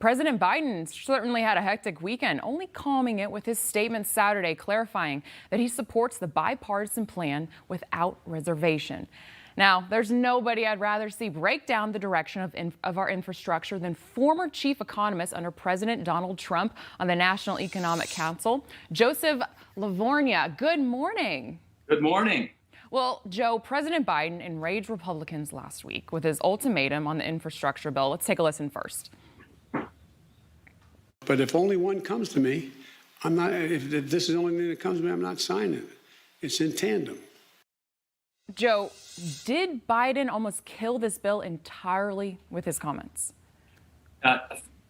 President Biden certainly had a hectic weekend, only calming it with his statement Saturday clarifying that he supports the bipartisan plan without reservation. Now, there's nobody I'd rather see break down the direction of our infrastructure than former chief economist under President Donald Trump on the National Economic Council, Joseph Lavorgna. Good morning. Good morning. Well, Joe, President Biden enraged Republicans last week with his ultimatum on the infrastructure bill. Let's take a listen first. But if only one comes to me, I'm not. If this is the only thing that comes to me, I'm not signing it. It's in tandem. Joe, did Biden almost kill this bill entirely with his comments?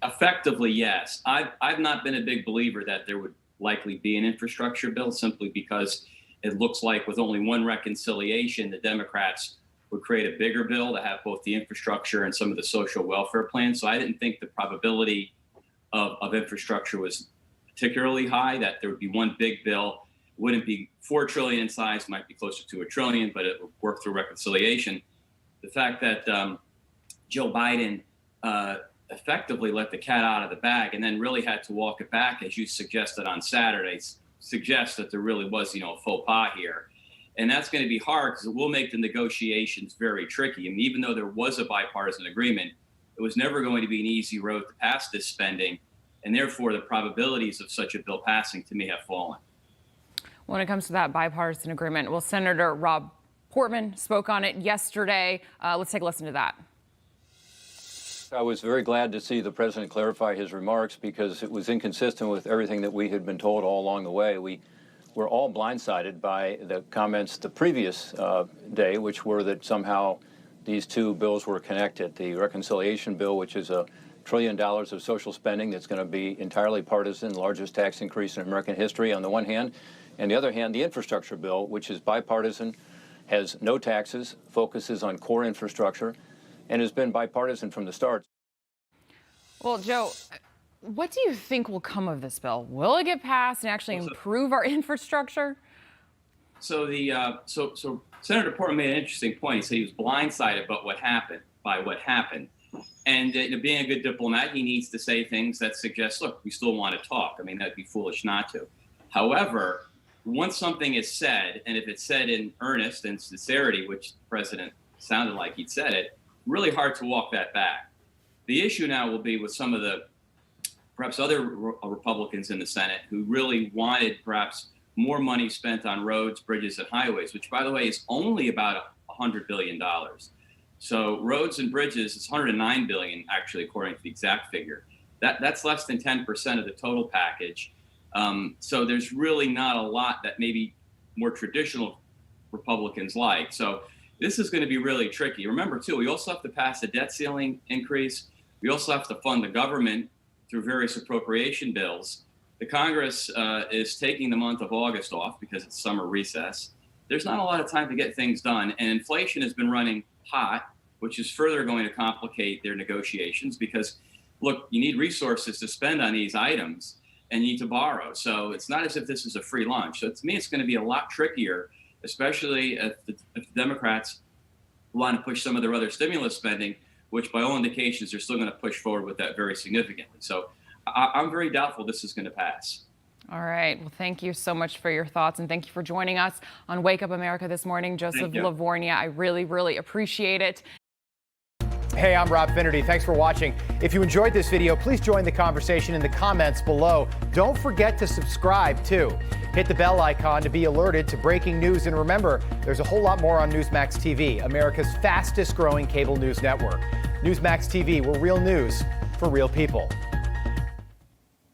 Effectively, yes. I've not been a big believer that there would likely be an infrastructure bill simply because it looks like with only one reconciliation, the Democrats would create a bigger bill to have both the infrastructure and some of the social welfare plans. So I didn't think the probability of infrastructure was particularly high, that there would be one big bill. It wouldn't be $4 trillion in size, might be closer to $1 trillion, but it would work through reconciliation. The fact that Joe Biden effectively let the cat out of the bag and then really had to walk it back, as you suggested on Saturday, suggests that there really was, a faux pas here. And that's going to be hard because it will make the negotiations very tricky. I mean, even though there was a bipartisan agreement, it was never going to be an easy road to pass this spending, and therefore the probabilities of such a bill passing to me have fallen. When it comes to that bipartisan agreement, well, Senator Rob Portman spoke on it yesterday. Let's take a listen to that. I was very glad to see the president clarify his remarks because it was inconsistent with everything that we had been told all along the way. We were all blindsided by the comments the previous day, which were that somehow these two bills were connected. The reconciliation bill, which is $1 trillion of social spending that's going to be entirely partisan, largest tax increase in American history on the one hand, and the other hand, the infrastructure bill, which is bipartisan, has no taxes, focuses on core infrastructure, and has been bipartisan from the start. Well, Joe, what do you think will come of this bill? Will it get passed and actually improve our infrastructure? So so Senator Portman made an interesting point. He said he was blindsided by what happened. And being a good diplomat, he needs to say things that suggest, look, we still want to talk. I mean, that'd be foolish not to. However, once something is said, and if it's said in earnest and sincerity, which the president sounded like he'd said it, really hard to walk that back. The issue now will be with some of the perhaps other Republicans in the Senate who really wanted perhaps more money spent on roads, bridges, and highways, which, by the way, is only about $100 billion. So roads and bridges is $109 billion, actually, according to the exact figure. That's less than 10% of the total package. So there's really not a lot that maybe more traditional Republicans like. So this is going to be really tricky. Remember, too, we also have to pass a debt ceiling increase. We also have to fund the government through various appropriation bills. The Congress is taking the month of August off because it's summer recess. There's not a lot of time to get things done. And inflation has been running hot, which is further going to complicate their negotiations because, look, you need resources to spend on these items and you need to borrow. So it's not as if this is a free lunch. So to me, it's going to be a lot trickier, especially if the Democrats want to push some of their other stimulus spending, which by all indications, they're still going to push forward with that very significantly. So I'm very doubtful this is going to pass. All right. Well, thank you so much for your thoughts. And thank you for joining us on Wake Up America this morning. Joseph Lavorgna, I really, really appreciate it. Hey, I'm Rob Finnerty. Thanks for watching. If you enjoyed this video, please join the conversation in the comments below. Don't forget to subscribe, too. Hit the bell icon to be alerted to breaking news. And remember, there's a whole lot more on Newsmax TV, America's fastest growing cable news network. Newsmax TV, we're real news for real people.